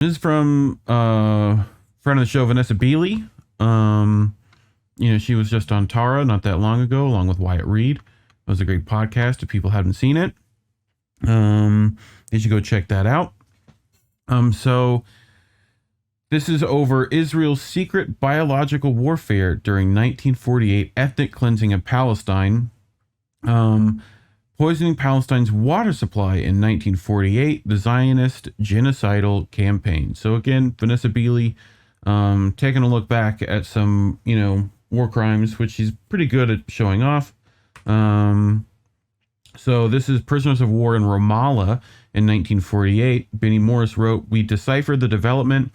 This is from friend of the show, Vanessa Beeley. She was just on Tara not that long ago, along with Wyatt Reed. It was a great podcast. If people haven't seen it, they should go check that out. So this is over Israel's secret biological warfare during 1948 ethnic cleansing of Palestine. Poisoning Palestine's water supply in 1948, the Zionist genocidal campaign. So again, Vanessa Beeley taking a look back at some, war crimes, which she's pretty good at showing off. So this is Prisoners of War in Ramallah in 1948. Benny Morris wrote, "We deciphered the development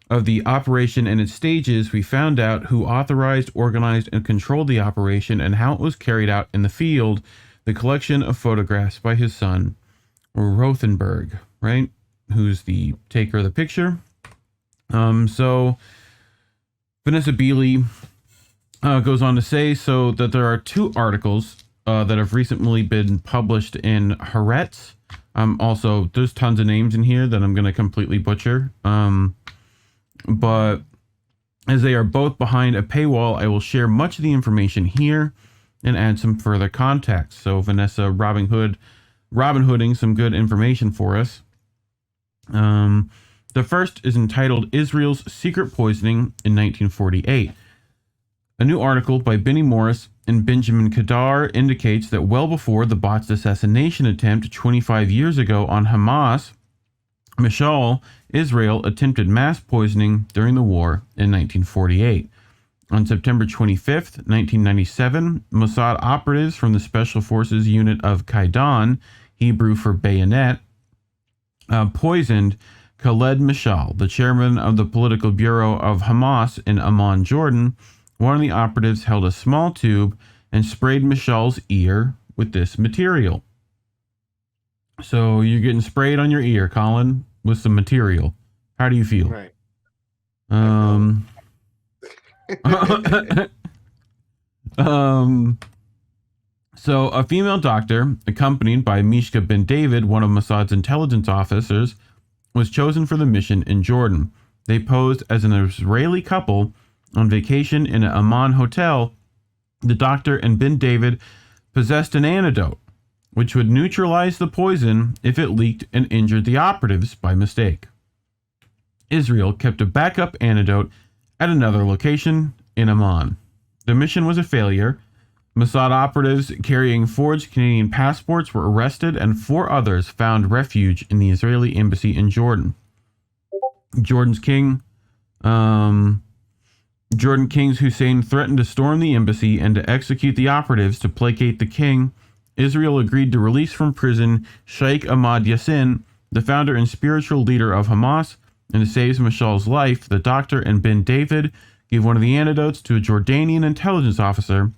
of the operation and its stages. We found out who authorized, organized, and controlled the operation and how it was carried out in the field. The collection of photographs by his son, Rothenberg, right? Who's the taker of the picture." So Vanessa Beeley goes on to say that there are two articles that have recently been published in Haaretz. Also, there's tons of names in here that I'm going to completely butcher. But as they are both behind a paywall, I will share much of the information here and add some further context. So Vanessa Robin Hooding some good information for us. The first is entitled Israel's Secret Poisoning in 1948. A new article by Benny Morris and Benjamin Kadar indicates that well before the botched assassination attempt 25 years ago on Hamas, Mishal, Israel attempted mass poisoning during the war in 1948. On September 25th, 1997, Mossad operatives from the Special Forces unit of Kaidan, Hebrew for bayonet, poisoned Khaled Mishal, the chairman of the political bureau of Hamas in Amman, Jordan. One of the operatives held a small tube and sprayed Mishal's ear with this material. So you're getting sprayed on your ear, Collin, with some material. How do you feel? Right. So a female doctor, accompanied by Mishka Ben David, one of Mossad's intelligence officers, was chosen for the mission in Jordan. They posed as an Israeli couple on vacation in an Amman hotel. The doctor and Ben David possessed an antidote, which would neutralize the poison if it leaked and injured the operatives by mistake. Israel kept a backup antidote at another location in Amman. The mission was a failure. Mossad operatives carrying forged Canadian passports were arrested, and 4 others found refuge in the Israeli embassy in Jordan. Jordan King's Hussein threatened to storm the embassy and to execute the operatives to placate the king. Israel agreed to release from prison Sheikh Ahmad Yassin, the founder and spiritual leader of Hamas, and to save Mishal's life, the doctor and Ben David gave one of the antidotes to a Jordanian intelligence officer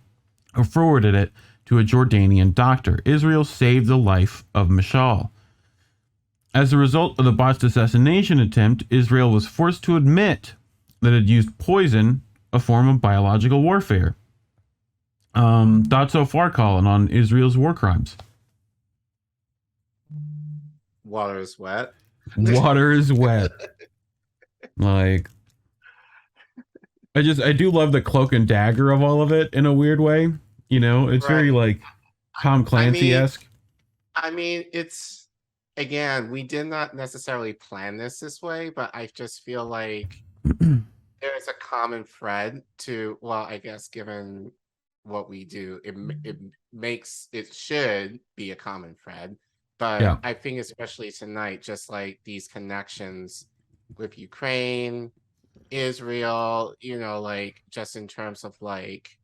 who forwarded it to a Jordanian doctor. Israel saved the life of Mishal. As a result of the botched assassination attempt, Israel was forced to admit that it used poison, a form of biological warfare. Thoughts so far, Collin, on Israel's war crimes? Water is wet. Water is wet. Like, I do love the cloak and dagger of all of it in a weird way. It's very like Tom Clancy-esque. I mean, it's, again, we did not necessarily plan this way, but I just feel like there's a common thread to, well, I guess given what we do, it should be a common thread. But yeah. I think especially tonight, just like these connections with Ukraine, Israel, like just in terms of like,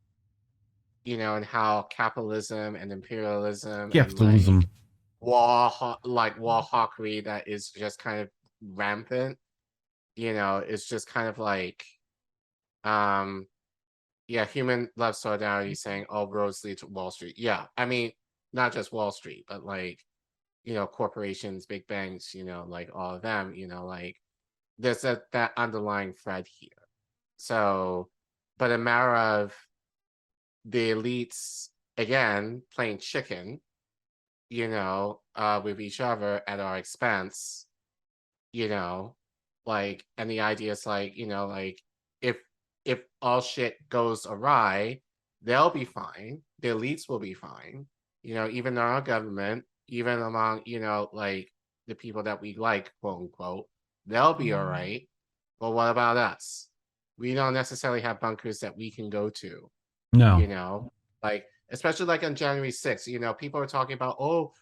and how capitalism and imperialism and wall hawkery that is just kind of rampant, it's just kind of like, human love solidarity saying all roads lead to Wall Street. Yeah, I mean, not just Wall Street, but like, corporations, big banks, like all of them, like there's that underlying thread here. So, but a matter of the elites, again, playing chicken, with each other at our expense, like, and the idea is like, like if if all shit goes awry, they'll be fine. The elites will be fine. Even our government, even among, like the people that we like, quote unquote, they'll be all right. But what about us? We don't necessarily have bunkers that we can go to, No. you know, like especially like on January 6th, people are talking about, oh,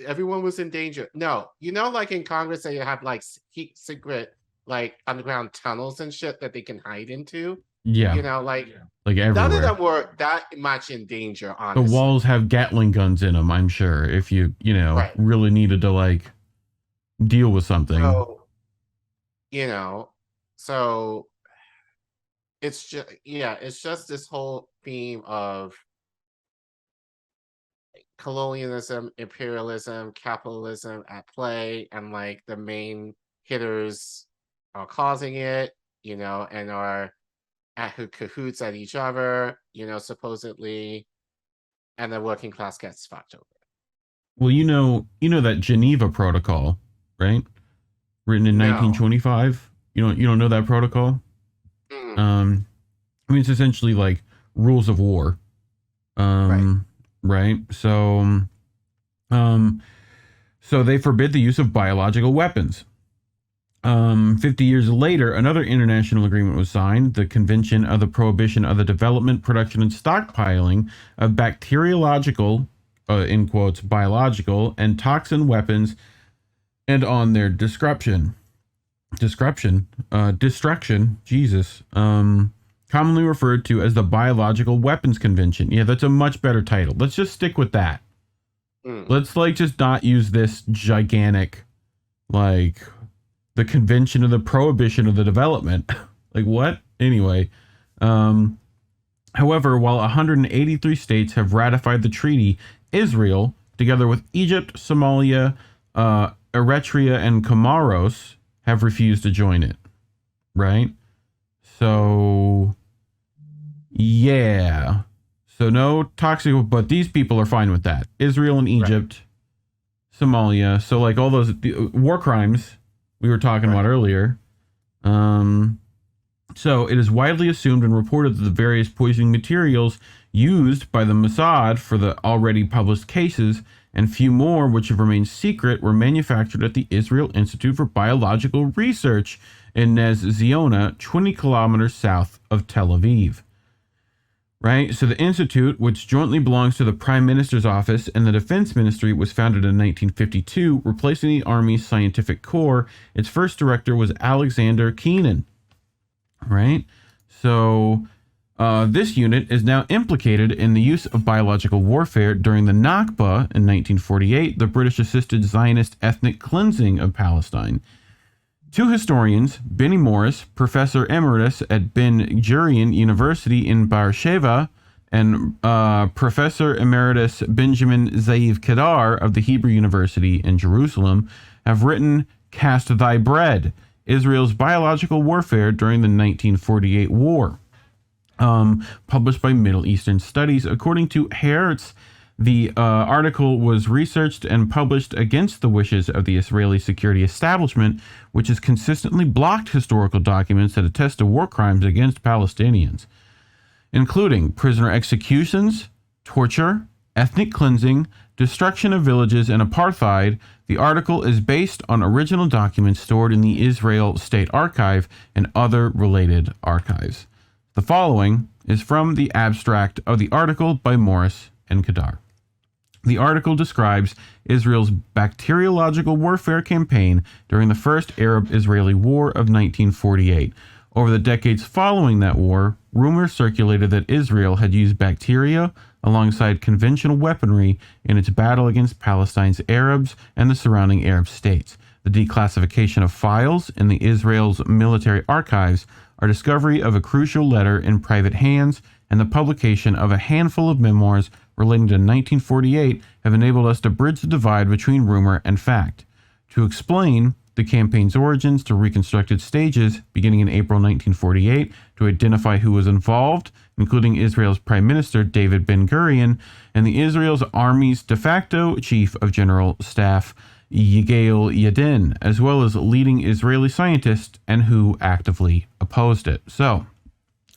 everyone was in danger. No, like in Congress, they have like secret, like underground tunnels and shit that they can hide into. Yeah. Like Like none of everywhere. them were that much in danger, The honestly. walls have Gatling guns in them, I'm sure, if Right. really needed to like deal with something. So, you know, so it's just, yeah, it's just this whole theme of colonialism, imperialism, capitalism at play, and like the main hitters are causing it, and are at cahoots at each other, supposedly, and the working class gets fucked over. Well, that Geneva Protocol, right? Written in No. 1925. You don't know that protocol? Mm, Um, I mean, it's essentially like rules of war. right. Right. Um, so they forbid the use of biological weapons. 50 years later, another international agreement was signed, the Convention of the Prohibition of the Development, Production, and Stockpiling of Bacteriological, in quotes, biological, and toxin weapons, and on their destruction, Jesus, commonly referred to as the Biological Weapons Convention. Yeah, that's a much better title. Let's just stick with that. Mm, Let's like just not use this gigantic, like, the Convention of the Prohibition of the Development. Like what? Anyway, um, however, while 183 states have ratified the treaty, Israel, together with Egypt, Somalia, Eritrea, and Comoros, have refused to join it. Right? So, yeah. So no toxic, but these people are fine with that. Israel and right. Egypt, Somalia. So like all those war crimes we were talking about Right. earlier. Um, so it is widely assumed and reported that the various poisoning materials used by the Mossad for the already published cases and few more which have remained secret were manufactured at the Israel Institute for Biological Research in Nez Ziona, 20 kilometers south of Tel Aviv. Right? So the institute, which jointly belongs to the Prime Minister's office and the Defense Ministry, was founded in 1952, replacing the Army's Scientific Corps. Its first director was Alexander Keenan. Right? So this unit is now implicated in the use of biological warfare during the Nakba in 1948, the British-assisted Zionist ethnic cleansing of Palestine. Two historians, Benny Morris, professor emeritus at Ben Gurion University in Beersheba, and Professor Emeritus Benjamin Zaiv Kedar of the Hebrew University in Jerusalem, have written Cast Thy Bread, Israel's Biological Warfare During the 1948 War, published by Middle Eastern Studies. According to Hertz, the article was researched and published against the wishes of the Israeli security establishment, which has consistently blocked historical documents that attest to war crimes against Palestinians, including prisoner executions, torture, ethnic cleansing, destruction of villages, and apartheid. The article is based on original documents stored in the Israel State Archive and other related archives. The following is from the abstract of the article by Morris and Kedar. The article describes Israel's bacteriological warfare campaign during the First Arab-Israeli War of 1948. Over the decades following that war, rumors circulated that Israel had used bacteria alongside conventional weaponry in its battle against Palestine's Arabs and the surrounding Arab states. The declassification of files in the Israel's military archives, our discovery of a crucial letter in private hands, and the publication of a handful of memoirs relating to 1948 have enabled us to bridge the divide between rumor and fact. To explain the campaign's origins to reconstructed stages beginning in April 1948, to identify who was involved, including Israel's Prime Minister David Ben-Gurion and the Israel's Army's de facto Chief of General Staff Yigael Yadin, as well as leading Israeli scientists and who actively opposed it. So,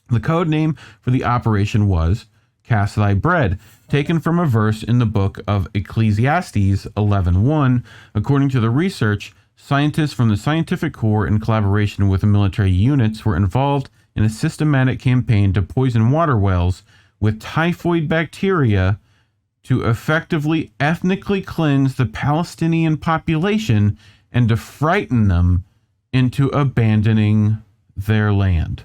the code name for the operation was Cast Thy Bread, taken from a verse in the book of Ecclesiastes 11:1. According to the research, scientists from the Scientific Corps, in collaboration with the military units, were involved in a systematic campaign to poison water wells with typhoid bacteria to effectively ethnically cleanse the Palestinian population and to frighten them into abandoning their land.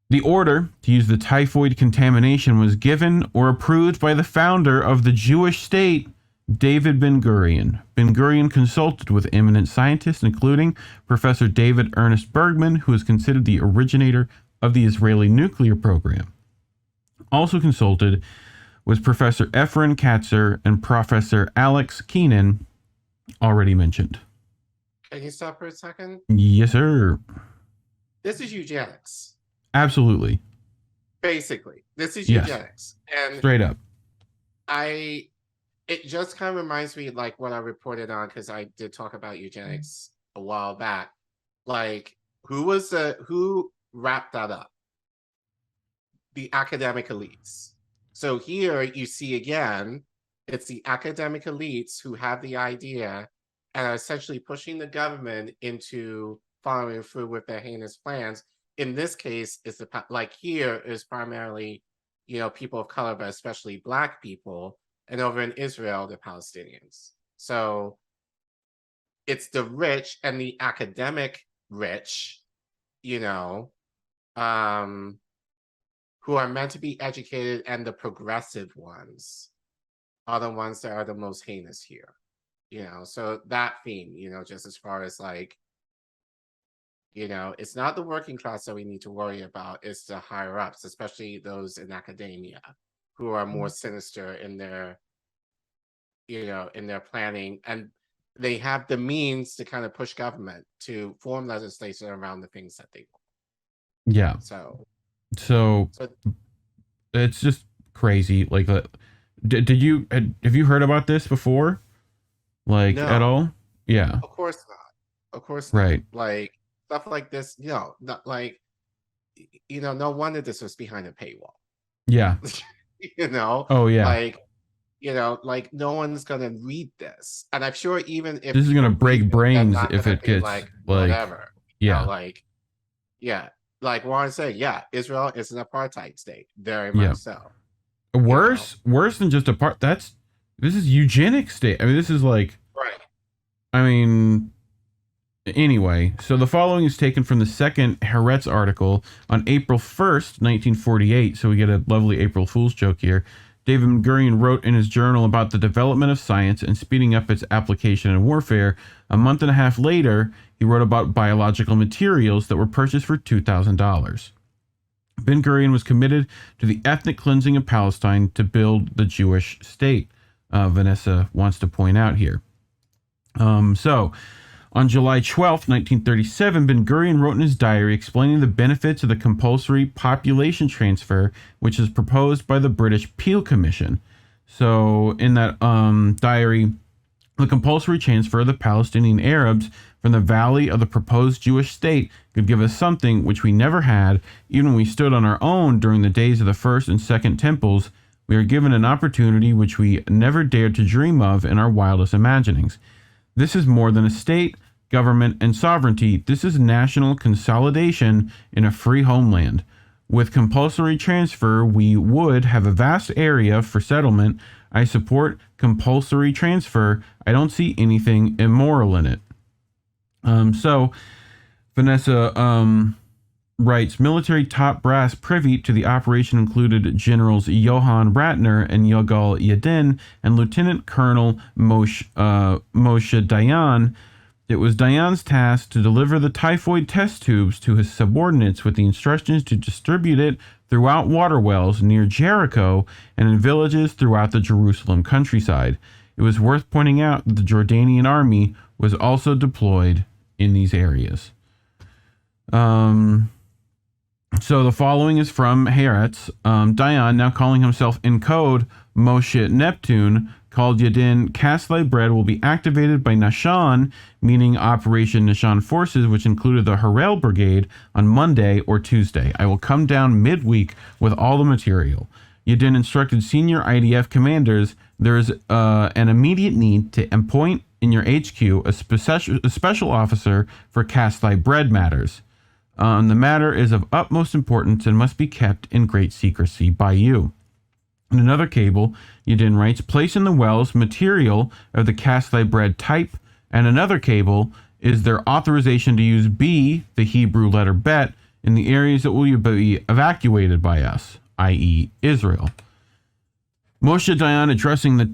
The order to use the typhoid contamination was given or approved by the founder of the Jewish state, David Ben-Gurion. Ben-Gurion consulted with eminent scientists, including Professor David Ernest Bergman, who is considered the originator of the Israeli nuclear program. Also consulted was Professor Efren Katzer and Professor Alex Keenan, already mentioned. Can you stop for a second? Yes, sir. This is eugenics. Absolutely. Basically, this is Yes. eugenics. And Straight up. it just kind of reminds me like what I reported on, because I did talk about eugenics a while back. Like, who wrapped that up? The academic elites. So here you see again, it's the academic elites who have the idea and are essentially pushing the government into following through with their heinous plans. In this case, it's here is primarily, people of color, but especially Black people, and over in Israel, the Palestinians. So it's the rich and the academic rich, who are meant to be educated, and the progressive ones are the ones that are the most heinous here. So that theme, just as far as like, it's not the working class that we need to worry about, it's the higher ups, especially those in academia who are more sinister in their, in their planning, and they have the means to kind of push government to form legislation around the things that they want. Yeah. So it's just crazy. Like, have you heard about this before? Like, No. at all? Yeah. Of course not. Of course not. Right. Like, stuff like this, not like, no wonder this was behind a paywall. Yeah. Oh, yeah. Like no one's gonna read this, and I'm sure even if this is gonna break brains if it gets like whatever. Yeah. Like Warren said, Israel is an apartheid state, very much so. Worse than just this is eugenics state. I mean, this is like, right. I mean, anyway, so the following is taken from the second Haaretz article on April 1st, 1948. So we get a lovely April Fool's joke here. David Ben-Gurion wrote in his journal about the development of science and speeding up its application in warfare. A month and a half later, he wrote about biological materials that were purchased for $2,000. Ben-Gurion was committed to the ethnic cleansing of Palestine to build the Jewish state. Vanessa wants to point out here. So, on July 12th, 1937, Ben-Gurion wrote in his diary explaining the benefits of the compulsory population transfer, which is proposed by the British Peel Commission. So, in that diary, the compulsory transfer of the Palestinian Arabs from the valley of the proposed Jewish state could give us something which we never had, even when we stood on our own during the days of the first and second temples. We are given an opportunity which we never dared to dream of in our wildest imaginings. This is more than a state, government, and sovereignty. This is national consolidation in a free homeland. With compulsory transfer, we would have a vast area for settlement. I support compulsory transfer. I don't see anything immoral in it. So Vanessa writes, military top brass privy to the operation included Generals Johann Ratner and Yigael Yadin and Lieutenant Colonel Moshe Dayan. It was Dayan's task to deliver the typhoid test tubes to his subordinates with the instructions to distribute it throughout water wells near Jericho and in villages throughout the Jerusalem countryside. It was worth pointing out that the Jordanian army was also deployed in these areas. So the following is from Haaretz. Dayan, now calling himself in code Moshe Neptune, called Yadin, cast thy bread will be activated by Nashan, meaning Operation Nashan Forces, which included the Harel Brigade, on Monday or Tuesday. I will come down midweek with all the material. Yadin instructed senior IDF commanders there is an immediate need to appoint in your HQ a special officer for cast thy bread matters. The matter is of utmost importance and must be kept in great secrecy by you. In another cable, Yadin writes, place in the wells material of the cast thy bread type, and another cable is their authorization to use B, the Hebrew letter bet, in the areas that will be evacuated by us, i.e. Israel. Moshe Dayan addressing the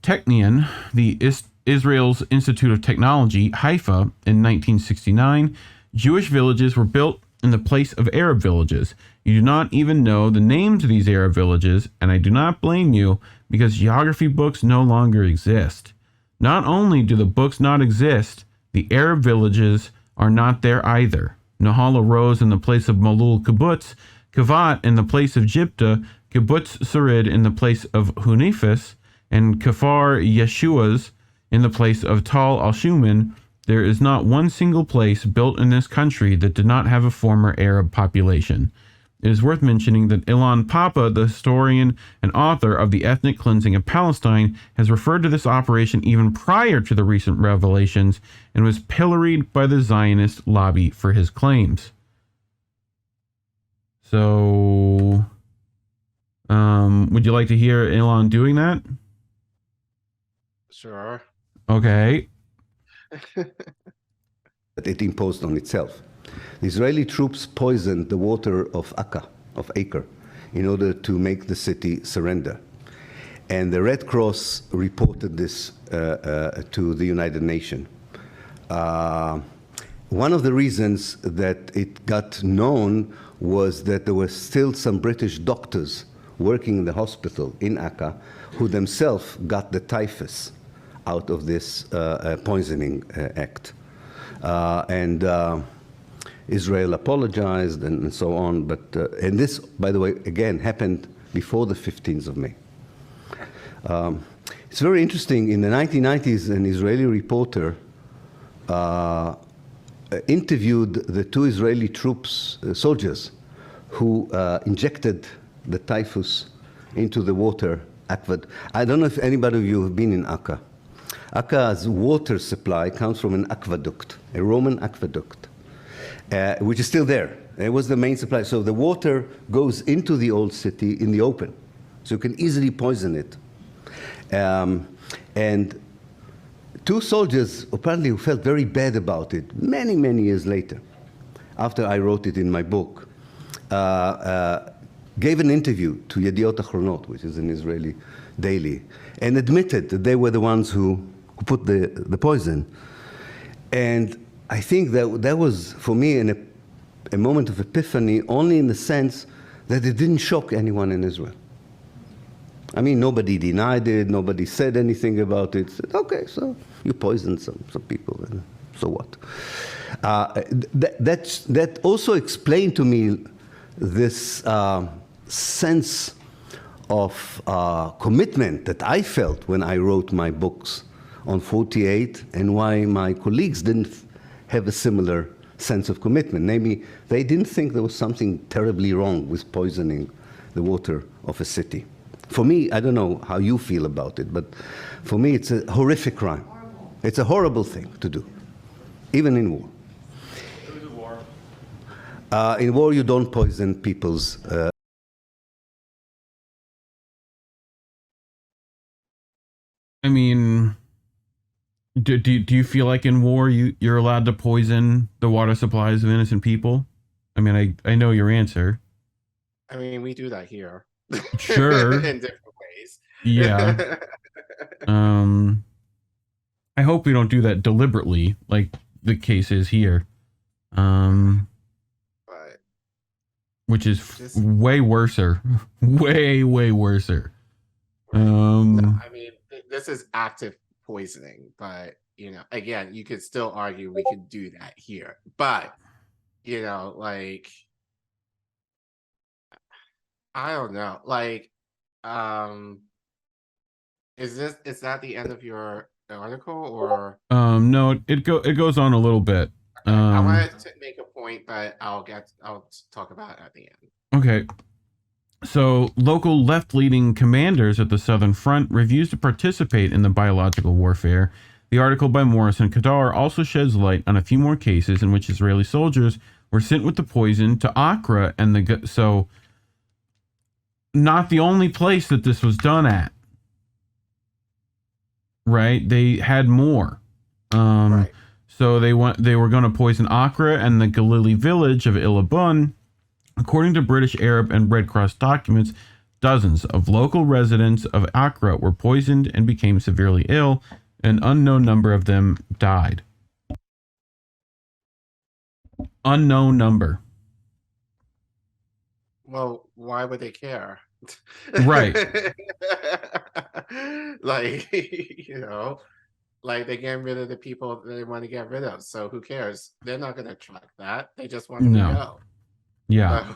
Technion, the Israel's Institute of Technology, Haifa, in 1969, Jewish villages were built in the place of Arab villages. You do not even know the names of these Arab villages, and I do not blame you because geography books no longer exist. Not only do the books not exist, the Arab villages are not there either. Nahala rose in the place of Malul Kibbutz, Kavat in the place of Jibta, Kibbutz Sarid in the place of Hunifis, and Kafar Yeshuas in the place of Tal al-Shuman. There is not one single place built in this country that did not have a former Arab population. It is worth mentioning that Ilan Papa, the historian and author of The Ethnic Cleansing of Palestine, has referred to this operation even prior to the recent revelations and was pilloried by the Zionist lobby for his claims. So, would you like to hear Ilan doing that? Sure. Okay. That it imposed on itself. The Israeli troops poisoned the water of Acre, in order to make the city surrender. And the Red Cross reported this to the United Nations. One of the reasons that it got known was that there were still some British doctors working in the hospital in Acre who themselves got the typhus out of this poisoning act. Israel apologized and so on, but and this, by the way, again, happened before the 15th of May. It's very interesting, in the 1990s, an Israeli reporter interviewed the two Israeli troops, soldiers, who injected the typhus into the water. I don't know if anybody of you have been in Acre. Acre's water supply comes from an aqueduct, a Roman aqueduct, which is still there. It was the main supply. So the water goes into the old city in the open. So you can easily poison it. And two soldiers, apparently, who felt very bad about it many, many years later, after I wrote it in my book, gave an interview to Yediot Achronot, which is an Israeli daily, and admitted that they were the ones who put the poison. And I think that was, for me, a moment of epiphany, only in the sense that it didn't shock anyone in Israel. I mean, nobody denied it, nobody said anything about it. Said, okay, so you poisoned some people, and so what? That also explained to me this sense of commitment that I felt when I wrote my books on 48, and why my colleagues didn't have a similar sense of commitment. Namely, they didn't think there was something terribly wrong with poisoning the water of a city. For me, I don't know how you feel about it, but for me it's a horrific crime. Horrible. It's a horrible thing to do, even in war. It was a war. In war, you don't poison people's... I mean, do you feel like in war you're allowed to poison the water supplies of innocent people? I mean, I know your answer. I mean, we do that here. Sure. In different ways. Yeah. I hope we don't do that deliberately, like the case is here. But which is way worser. way worser. no, I mean, this is active poisoning, but you know, again, you could still argue we could do that here. But you know, like I don't know. Like, um, is that the end of your article or? No, it goes on a little bit. Okay, I wanted to make a point, but I'll talk about it at the end. Okay. So, local left-leaning commanders at the Southern Front refused to participate in the biological warfare. The article by Morris and Kadar also sheds light on a few more cases in which Israeli soldiers were sent with the poison to Accra so not the only place that this was done at. Right? They had more. Right. So they were going to poison Accra and the Galilee village of Illabun. According to British Arab and Red Cross documents, dozens of local residents of Accra were poisoned and became severely ill. An unknown number of them died. Unknown number. Well, why would they care? Right. Like, like they're getting rid of the people they want to get rid of. So who cares? They're not going to track that. They just want them to go. Yeah.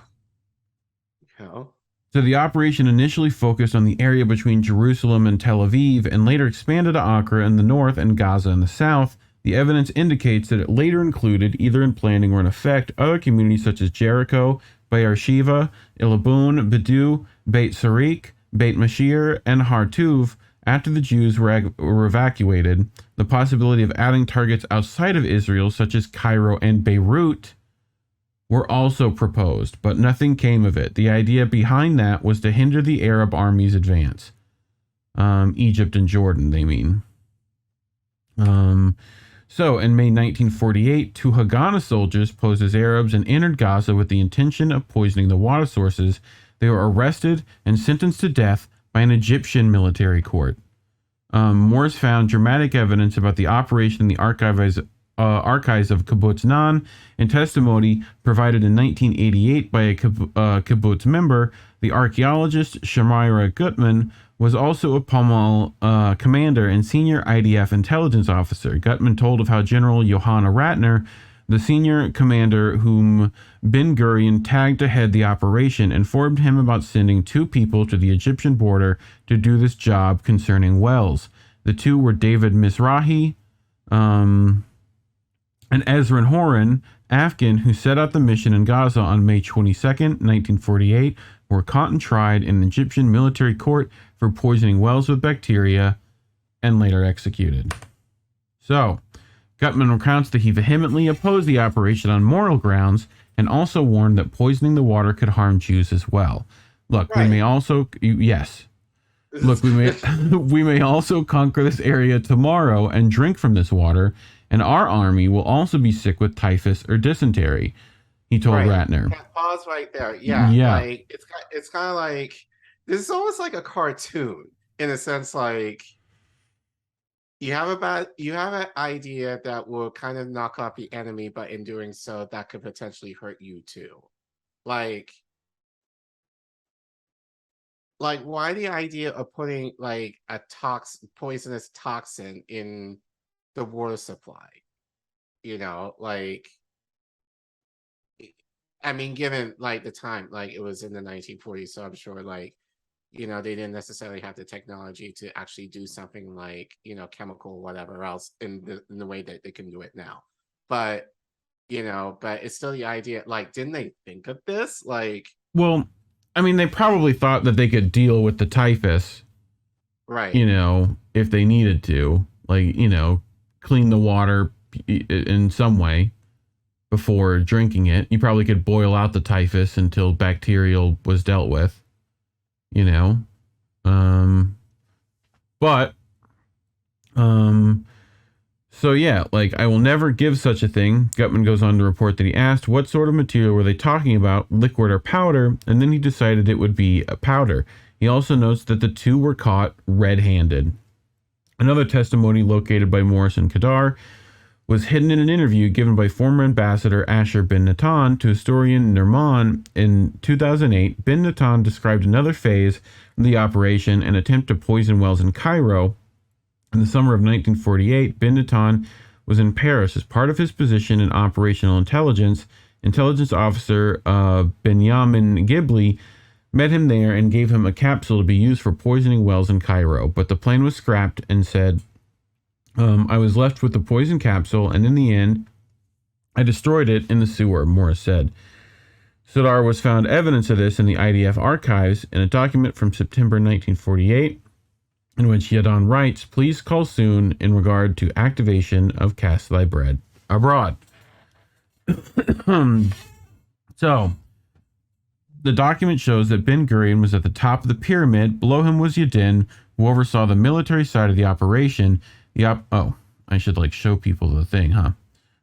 So, So the operation initially focused on the area between Jerusalem and Tel Aviv and later expanded to Accra in the north and Gaza in the south. The evidence indicates that it later included, either in planning or in effect, other communities such as Jericho, Beersheba, Ilabun, Bedu, Beit Sarik, Beit Mashir, and Hartuv. After the Jews were evacuated, the possibility of adding targets outside of Israel, such as Cairo and Beirut, were also proposed, but nothing came of it. The idea behind that was to hinder the Arab army's advance. Egypt and Jordan, they mean. So, in May 1948, two Haganah soldiers posed as Arabs and entered Gaza with the intention of poisoning the water sources. They were arrested and sentenced to death by an Egyptian military court. Morris found dramatic evidence about the operation in the archives of Kibbutz Nan and testimony provided in 1988 by a kibbutz member. The archaeologist Shamira Gutman was also a Pommel commander and senior IDF intelligence officer. Gutman told of how General Johanna Ratner, the senior commander whom Ben Gurion tagged to head the operation, informed him about sending two people to the Egyptian border to do this job concerning wells. The two were David Mizrahi, and Ezra Horan, Afghan, who set out the mission in Gaza on May 22nd, 1948, were caught and tried in an Egyptian military court for poisoning wells with bacteria and later executed. So, Gutman recounts that he vehemently opposed the operation on moral grounds and also warned that poisoning the water could harm Jews as well. Look, right. We may also... Yes. Look, we may also conquer this area tomorrow and drink from this water, and our army will also be sick with typhus or dysentery, he told Ratner. Yeah, pause right there. Yeah. Like it's kind of like this is almost like a cartoon in a sense. Like you have an idea that will kind of knock off the enemy, but in doing so, that could potentially hurt you too. Like why the idea of putting like a poisonous toxin in the water supply? Like, I mean, given like the time, like it was in the 1940s, so I'm sure like, they didn't necessarily have the technology to actually do something like, chemical or whatever else in the way that they can do it now. But, but it's still the idea, like, didn't they think of this? Like, well, I mean, they probably thought that they could deal with the typhus, right? If they needed to, like, clean the water in some way before drinking it. You probably could boil out the typhus until bacterial was dealt with, so yeah, like, I will never give such a thing. Gutman goes on to report that he asked what sort of material were they talking about, liquid or powder, and then he decided it would be a powder. He also notes that the two were caught red-handed. Another testimony located by Morris and Kadar was hidden in an interview given by former ambassador Asher Ben Natan to historian Nerman in 2008. Ben Natan described another phase of the operation, an attempt to poison wells in Cairo. In the summer of 1948, Ben Natan was in Paris as part of his position in operational intelligence. Intelligence officer Benjamin Ghibli met him there and gave him a capsule to be used for poisoning wells in Cairo. But the plan was scrapped and said, I was left with the poison capsule, and in the end, I destroyed it in the sewer, Morris said. Sadar was found evidence of this in the IDF archives in a document from September 1948, in which Yadon writes, "Please call soon in regard to activation of Cast Thy Bread Abroad." So, the document shows that Ben Gurion was at the top of the pyramid. Below him was Yadin, who oversaw the military side of the operation. I should show people the thing, huh?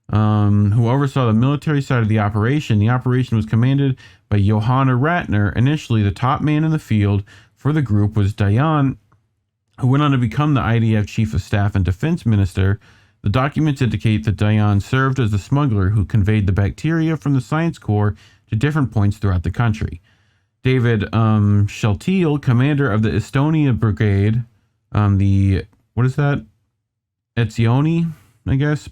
Who oversaw the military side of the operation. The operation was commanded by Johanna Ratner. Initially, the top man in the field for the group was Dayan, who went on to become the IDF Chief of Staff and Defense Minister. The documents indicate that Dayan served as the smuggler who conveyed the bacteria from the Science Corps to different points throughout the country. David Sheltiel, commander of the Estonia Brigade, Etzioni,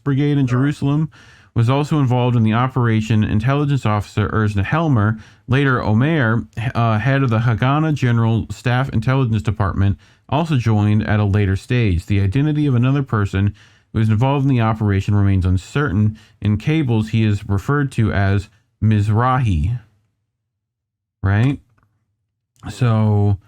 Brigade in Jerusalem, was also involved in the operation. Intelligence officer Erzna Helmer, later Omer, head of the Haganah General Staff Intelligence Department, also joined at a later stage. The identity of another person who was involved in the operation remains uncertain. In cables, he is referred to as Mizrahi. Right? So,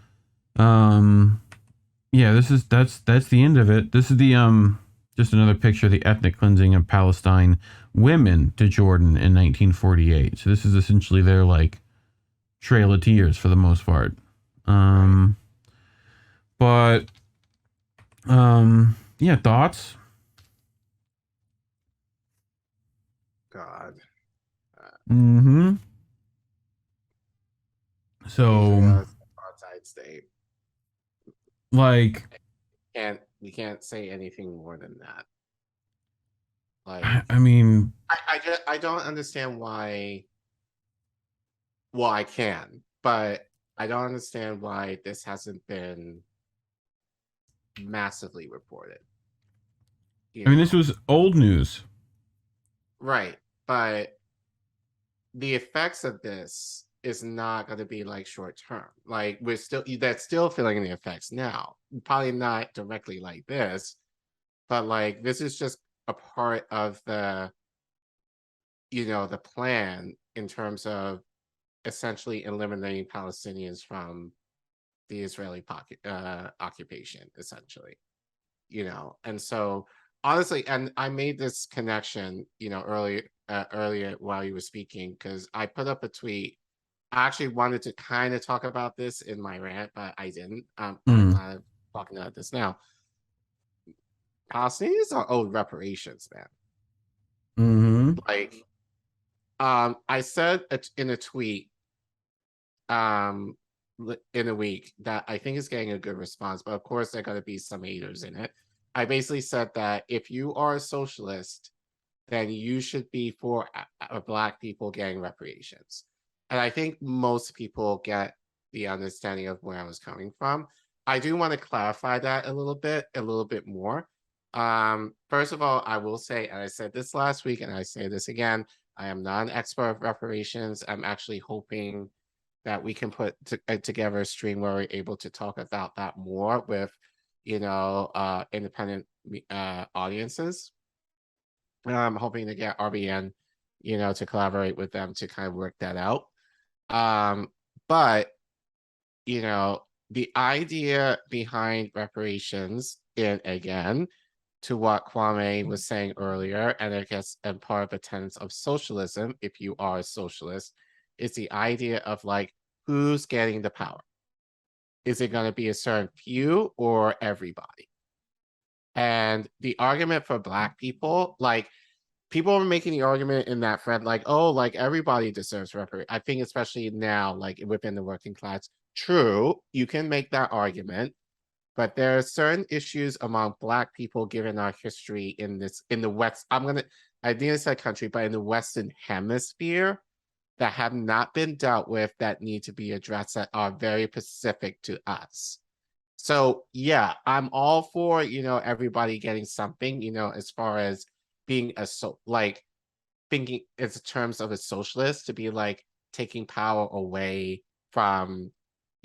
yeah, that's the end of it. This is the just another picture of the ethnic cleansing of Palestine women to Jordan in 1948. So this is essentially their Trail of Tears for the most part. Yeah, thoughts? God. So, apartheid state. We can't say anything more than that. I mean, I don't understand why. Well, I can, but I don't understand why this hasn't been massively reported. This was old news. Right, but the effects of this is not going to be short term. That's still feeling the effects now. Probably not directly like this, but this is just a part of the the plan in terms of essentially eliminating Palestinians from the Israeli occupation, essentially. And so honestly, and I made this connection earlier while you were speaking, because I put up a tweet. I actually wanted to kind of talk about this in my rant, but I didn't. I'm not talking about this now. Palestinians are owed reparations, man. I said in a tweet in a week that I think is getting a good response, but of course there are going to be some haters in it. I basically said that if you are a socialist, then you should be for Black people getting reparations. And I think most people get the understanding of where I was coming from. I do want to clarify that a little bit more. First of all, I will say, and I said this last week, and I say this again, I am not an expert of reparations. I'm actually hoping that we can put together a stream where we're able to talk about that more with, independent audiences. I'm hoping to get RBN, to collaborate with them to kind of work that out. But, the idea behind reparations, and again, to what Kwame was saying earlier, and I guess and part of the tenets of socialism, if you are a socialist, is the idea of who's getting the power. Is it going to be a certain few or everybody? And the argument for Black people, people are making the argument in that thread, everybody deserves reparations. I think especially now, within the working class. True, you can make that argument, but there are certain issues among Black people, given our history in the West. I didn't say country, but in the Western Hemisphere, that have not been dealt with, that need to be addressed, that are very specific to us. So yeah, I'm all for everybody getting something, as far as being thinking in terms of a socialist, to be taking power away from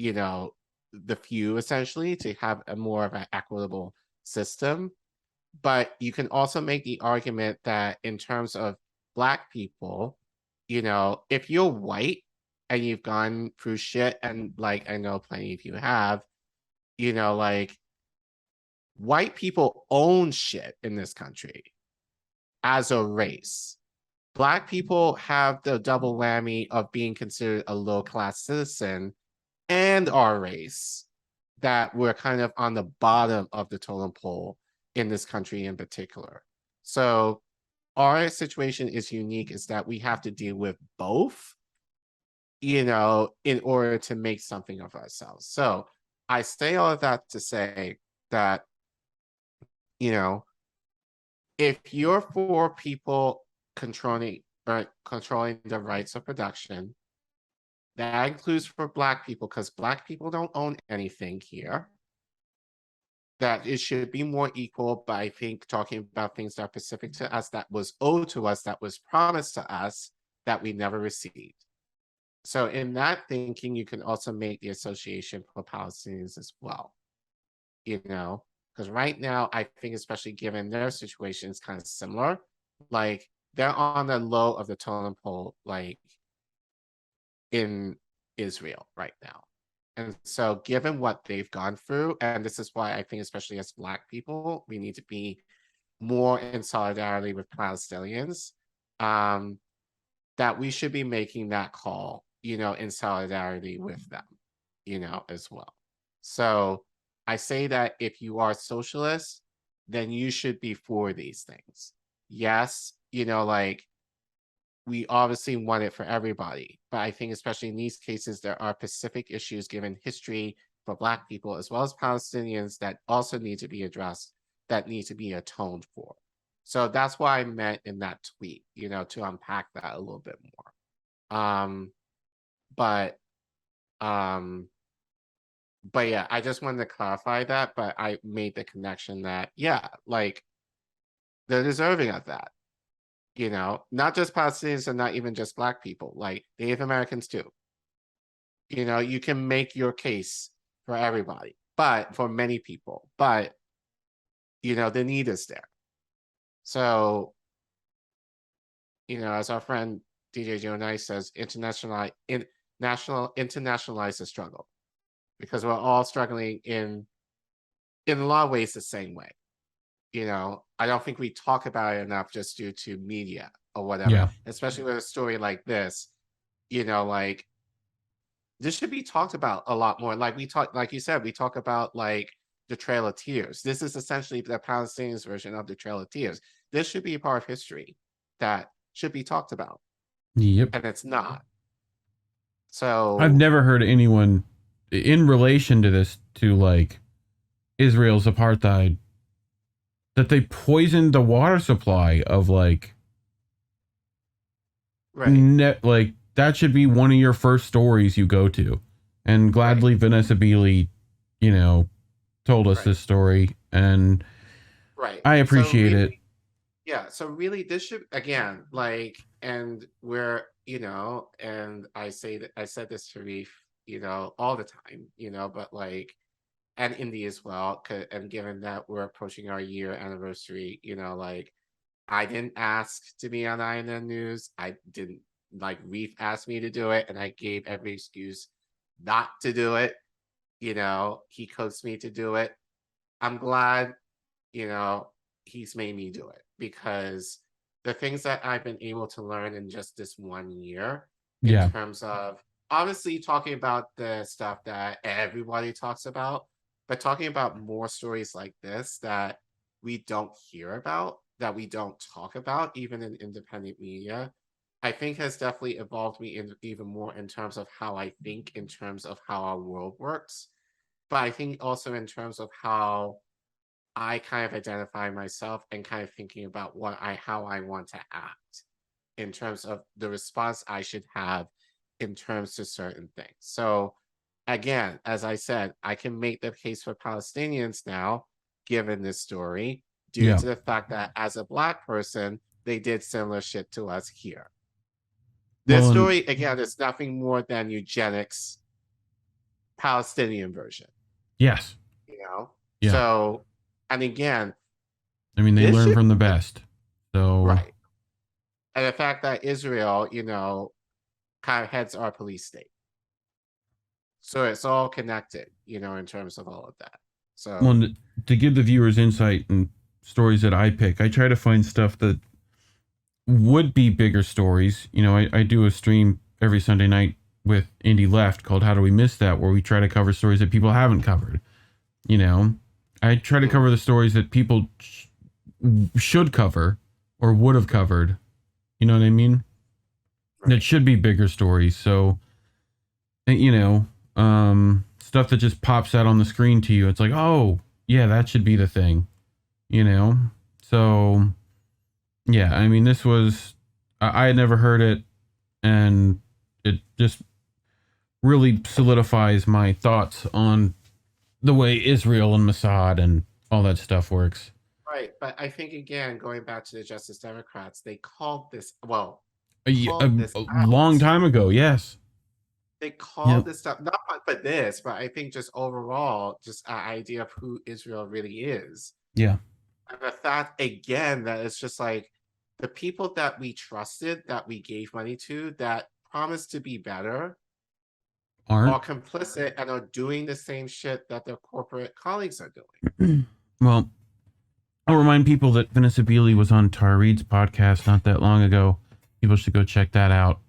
you know, the few essentially to have a more of an equitable system. But you can also make the argument that in terms of Black people, you know, if you're white and you've gone through shit, and like I know plenty of you have, you know, like white people own shit in this country as a race. Black people have the double whammy of being considered a low-class citizen and our race, that we're kind of on the bottom of the totem pole in this country in particular. So our situation is unique, is that we have to deal with both, you know, in order to make something of ourselves. So I say all of that to say that, you know, if you're for people controlling the rights of production, that includes for Black people, because Black people don't own anything here, that it should be more equal. But I think talking about things that are specific to us, that was owed to us, that was promised to us, that we never received. So in that thinking, you can also make the association for Palestinians as well, you know, because right now, I think especially given their situation is kind of similar, like they're on the low of the totem pole, like in Israel right now. And so given what they've gone through, and this is why I think especially as Black people, we need to be more in solidarity with Palestinians, that we should be making that call, you know, in solidarity with them, you know, as well. So I say that if you are socialist, then you should be for these things. Yes, you know, like we obviously want it for everybody, but I think especially in these cases, there are specific issues given history for Black people as well as Palestinians that also need to be addressed, that need to be atoned for. So that's why I meant in that tweet, you know, to unpack that a little bit more. But yeah, I just wanted to clarify that, but I made the connection that, yeah, like they're deserving of that. You know, not just Palestinians and not even just Black people, like Native Americans too. You know, you can make your case for everybody, but for many people, but you know, the need is there. So, you know, as our friend DJ Joe Nice says, internationalize the struggle, because we're all struggling in a lot of ways the same way. You know, I don't think we talk about it enough just due to media or whatever, Yeah. especially with a story like this, you know, like this should be talked about a lot more. Like we talk, like you said, we talk about like the Trail of Tears. This is essentially the Palestinians version of the Trail of Tears. This should be a part of history that should be talked about. Yep. And it's not. So I've never heard anyone in relation to this, to like Israel's apartheid, that they poisoned the water supply of like, right. like that should be one of your first stories you go to. And gladly, Vanessa Beeley, you know, told us this story, and I appreciate it. Yeah, so really this should, again, like, and we're, you know, and I said this to Reef, you know, all the time, you know, but like, and Indy as well, and given that we're approaching our year anniversary, you know, like, I didn't ask to be on INN News. I didn't, like, Reef asked me to do it, and I gave every excuse not to do it. You know, he coaxed me to do it. I'm glad, you know, he's made me do it, because the things that I've been able to learn in just this 1 year, in terms of obviously talking about the stuff that everybody talks about, but talking about more stories like this that we don't hear about, that we don't talk about, even in independent media, I think has definitely evolved me in even more in terms of how I think, in terms of how our world works. But I think also in terms of how I kind of identify myself, and kind of thinking about how I want to act in terms of the response I should have in terms to certain things. So again, as I said, I can make the case for Palestinians now, given this story, due to the fact that as a Black person, they did similar shit to us here. This story, again, is nothing more than eugenics Palestinian version, Yes. you know? Yeah. So, and again, I mean, they this learn should from the be best. So, right. And the fact that Israel, kind of heads our police state. So it's all connected, in terms of all of that. So, well, to give the viewers insight and stories that I pick, I try to find stuff that would be bigger stories. I do a stream every Sunday night with Indie Left called How Do We Miss That, where we try to cover stories that people haven't covered. I try to cover the stories that people should cover or would have covered. You know what I mean? right. That should be bigger stories. So, stuff that just pops out on the screen to you. It's like, oh, yeah, that should be the thing. So, yeah, I mean, this was, I had never heard it, and it just really solidifies my thoughts on the way Israel and Mossad and all that stuff works. Right, but I think, again, going back to the Justice Democrats, they called this, A long time ago, yes. They called this stuff, not for this, but I think just overall, just an idea of who Israel really is. Yeah. And the fact, again, that it's just like the people that we trusted, that we gave money to, that promised to be better, are complicit and are doing the same shit that their corporate colleagues are doing. Well, I'll remind people that Vanessa Beeley was on Tara Reid's podcast not that long ago. People should go check that out.